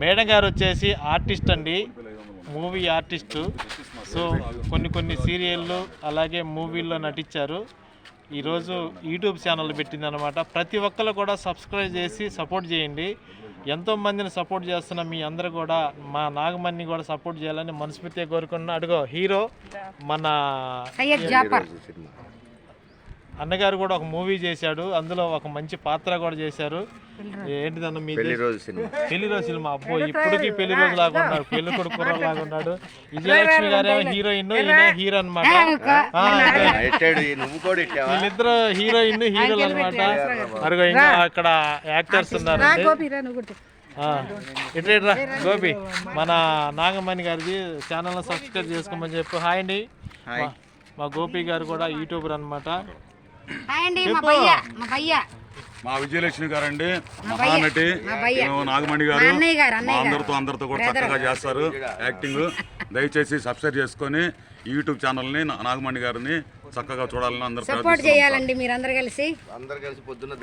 Madam గారు వచ్చేసి artist అండి, మూవీ ఆర్టిస్టు. సో కొన్ని సీరియళ్ళు అలాగే మూవీల్లో నటించారు. ఈరోజు యూట్యూబ్ ఛానల్ పెట్టిందనమాట. ప్రతి ఒక్కరు కూడా సబ్స్క్రైబ్ చేసి సపోర్ట్ చేయండి. ఎంతోమందిని సపోర్ట్ చేస్తున్న మీ అందరూ కూడా మా నాగమణిని కూడా సపోర్ట్ చేయాలని మనస్ఫూర్తిగా కోరుకున్నా. అడుగో హీరో మన అన్నగారు కూడా ఒక మూవీ చేశాడు, అందులో ఒక మంచి పాత్ర కూడా చేశారు. ఏంటిదన్న మీ పెళ్లి రోజు సినిమా. అబ్బో ఇప్పటికీ పెళ్లి రోజు లాగా ఉన్నాడు, పెళ్లి కొడుకు కుర్ర లాగా ఉన్నాడు. విజయలక్ష్మి గారేమో హీరోయిన్, ఈయన హీరో అనమాట. వీళ్ళిద్దరు హీరోయిన్ హీరోలు అనమాట. అరుగో ఇంకా అక్కడ యాక్టర్స్ ఉన్నారు. ఇట్లా గోపి మన నాగమణి గారిది ఛానల్ సబ్స్క్రైబ్ చేసుకోమని చెప్పు. హాయ్ అండి, మా గోపి గారు కూడా యూట్యూబర్ అనమాట. మా విజయలక్ష్మి గారండి, మహానటి. నాగమణి గారు అందరితో కూడా చక్కగా చేస్తారు యాక్టింగ్. దయచేసి సబ్స్క్రైబ్ చేసుకొని యూట్యూబ్ ఛానల్ని నాగమణి గారిని చక్కగా చూడాలని అందరూ సపోర్ట్ చేయాలండి. మీరు అందరు కలిసి పొద్దున్న